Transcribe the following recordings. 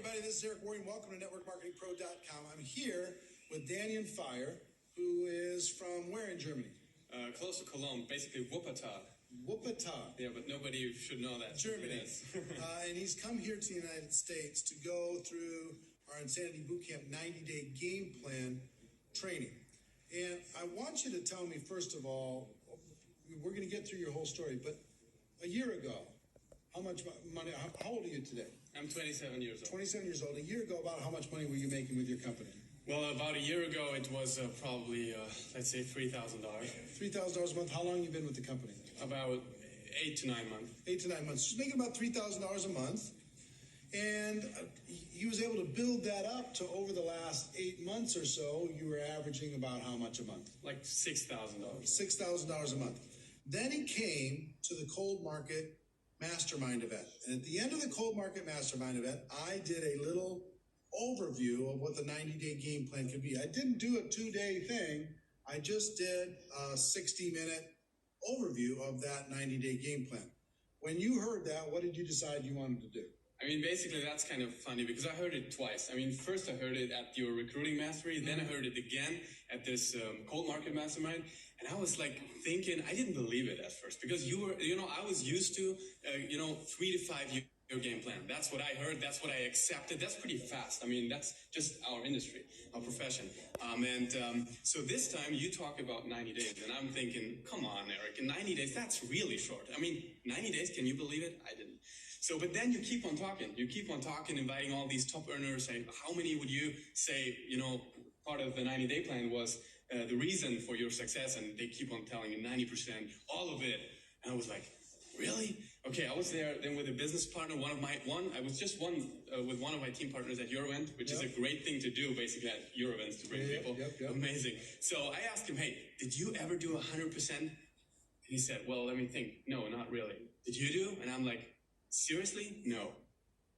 everybody, this is Eric Warren. Welcome to NetworkMarketingPro.com. I'm here with Daniel Fire, who is from where in Germany? Close to Cologne, basically 𝗦𝗨𝗖𝗘𝗦𝗦. 𝗦𝗨𝗧𝗏. Yeah, but nobody should know that. Germany. And he's come here to the United States to go through our Insanity Bootcamp 90-day game plan training. And I want you to tell me, first of all, we're going to get through your whole story, but a year ago, how much money, how old are you today? I'm 27 years old. 27 years old. A year ago, about how much money were you making with your company? Well, about a year ago, it was probably, let's say, $3,000. $3,000 a month. How long have you been with the company? About 8 to 9 months. 8 to 9 months. She's making about $3,000 a month. And you was able to build that up to over the last 8 months or so, you were averaging about how much a month? Like $6,000. $6,000 a month. Then he came to the Cold Market Mastermind event. And at the end of the Cold Market Mastermind event, I did a little overview of what the 90-day game plan could be. I didn't do a 2-day thing. I just did a 60-minute overview of that 90-day game plan. When you heard that, what did you decide you wanted to do? I mean, basically, that's kind of funny because I heard it twice. I mean, first I heard it at your recruiting mastery, then I heard it again at this Cold Market Mastermind. And I was like thinking, I didn't believe it at first because you were, I was used to, 3 to 5 year game plan. That's what I heard. That's what I accepted. That's pretty fast. I mean, that's just our industry, our profession. So this time you talk about 90 days and I'm thinking, come on, Eric, in 90 days, that's really short. I mean, 90 days, can you believe it? I didn't. So, but then you keep on talking. You keep on talking, inviting all these top earners. Saying, how many would you say, part of the 90-day plan was the reason for your success? And they keep on telling you 90%, all of it. And I was like, really? Okay, I was there then with a business partner, I was just with one of my team partners at your event, which is a great thing to do, basically, at your events to bring people. Amazing. So I asked him, hey, did you ever do 100%? And he said, well, let me think. No, not really. Did you do? And I'm like, seriously? No.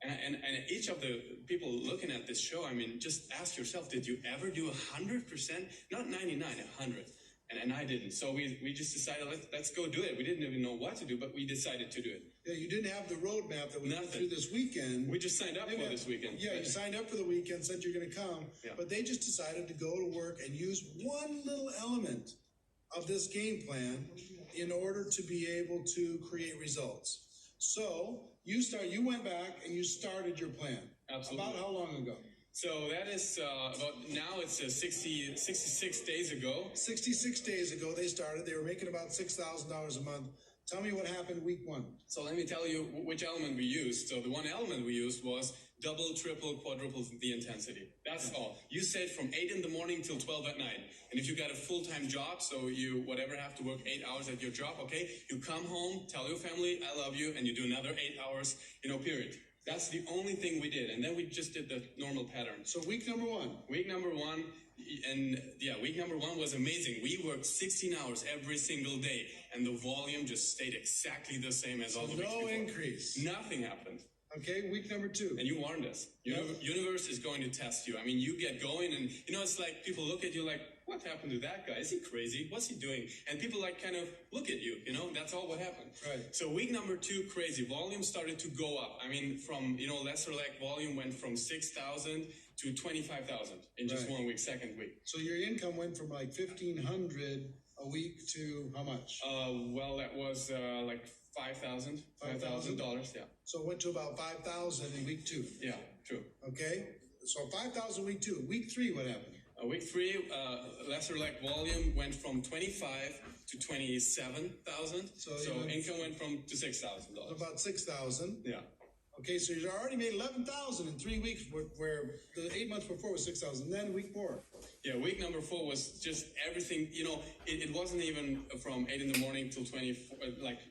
And each of the people looking at this show, I mean, just ask yourself, did you ever do 100%? Not 99, 100. And I didn't. So we just decided, let's go do it. We didn't even know what to do, but we decided to do it. Yeah, you didn't have the roadmap that we went through this weekend. We just signed up for this weekend. Yeah, you signed up for the weekend, said you're going to come, but they just decided to go to work and use one little element of this game plan in order to be able to create results. So you went back and you started your plan. Absolutely. About how long ago? So that is now it's 66 days ago. 66 days ago they started. They were making about $6,000 a month. Tell me what happened week 1. So let me tell you which element we used. So the one element we used was double, triple, quadruple the intensity. That's all. You said from 8 in the morning till 12 at night. And if you got a full-time job, so you have to work 8 hours at your job, okay, you come home, tell your family, I love you, and you do another 8 hours, period. That's the only thing we did. And then we just did the normal pattern. So week number 1. Week number 1, week number 1 was amazing. We worked 16 hours every single day, and the volume just stayed exactly the same as all the weeks before. No increase. Nothing happened. Okay, week number 2. And you warned us. Universe is going to test you. I mean, you get going and, it's like people look at you like, what happened to that guy? Is he crazy? What's he doing? And people kind of look at you, that's all what happened. Right. So week number 2, crazy. Volume started to go up. I mean, from, lesser volume went from 6,000 to 25,000 in just 1 week, second week. So your income went from like 1,500 a week to how much? Well, that was like $5,000. $5,000, yeah. So it went to about 5,000 in week 2. Yeah, true. Okay, so 5,000 week 2. Week 3, what happened? Week 3, lesser volume went from 25 to 27,000. So income went from to $6,000. About 6,000. Yeah. Okay, so you already made 11,000 in 3 weeks, where the 8 months before was 6,000. Then week 4. Yeah, week number 4 was just everything. It wasn't even from 8 in the morning till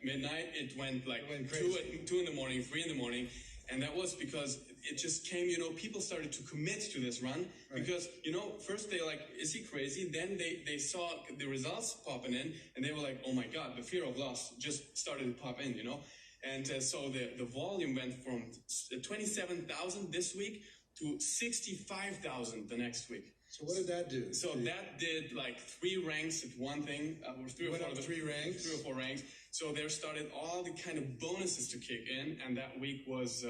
midnight. It went 2 in the morning, 3 in the morning. And that was because it just came, people started to commit to this run because, first they is he crazy? Then they saw the results popping in and they were like, oh my God, the fear of loss just started to pop in, And so the volume went from 27,000 this week to 65,000 the next week. So what did that do? So that did 3 ranks at one thing, or 3 or 4 3 ranks. 3 or 4 ranks. So there started all the kind of bonuses to kick in, and that week was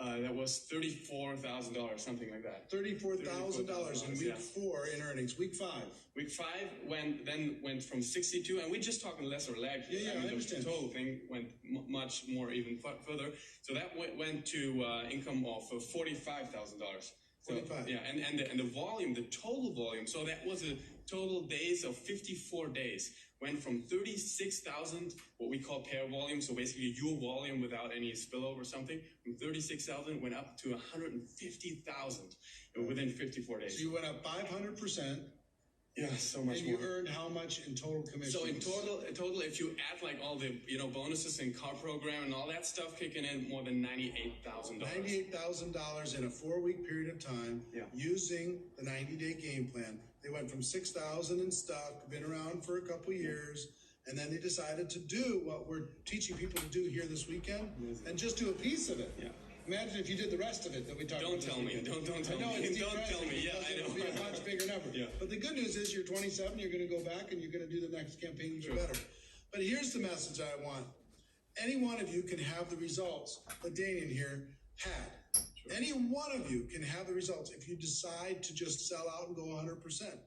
That was $34,000, something like that. $34,000 in week 4 in earnings. Week 5. Week 5 went from 62, and we're just talking lesser leg here. Yeah, I understand. The total thing went much more even further. So that went to income of $45,000. So, 45. Yeah, and the volume, the total volume. So that was a total days of 54 days. Went from 36,000, what we call pair volume, so basically your volume without any spillover or something, from 36,000 went up to 150,000 within 54 days. So you went up 500%. Yeah, so much and more. And you earned how much in total commission? So in total, if you add like all the bonuses and car program and all that stuff kicking in, more than $98,000. $98,000 in a 4-week period of time, using the 90-day game plan. They went from 6,000 in stock, been around for a couple years, and then they decided to do what we're teaching people to do here this weekend, and just do a piece of it. Yeah. Imagine if you did the rest of it that we talked about. Don't tell me. Don't tell me. Don't tell me. Yeah, I know. It'll be a much bigger number. Yeah. But the good news is you're 27, you're going to go back and you're going to do the next campaign even better. But here's the message I want. Any one of you can have the results that Danian here had. Any one of you can have the results if you decide to just sell out and go 100%.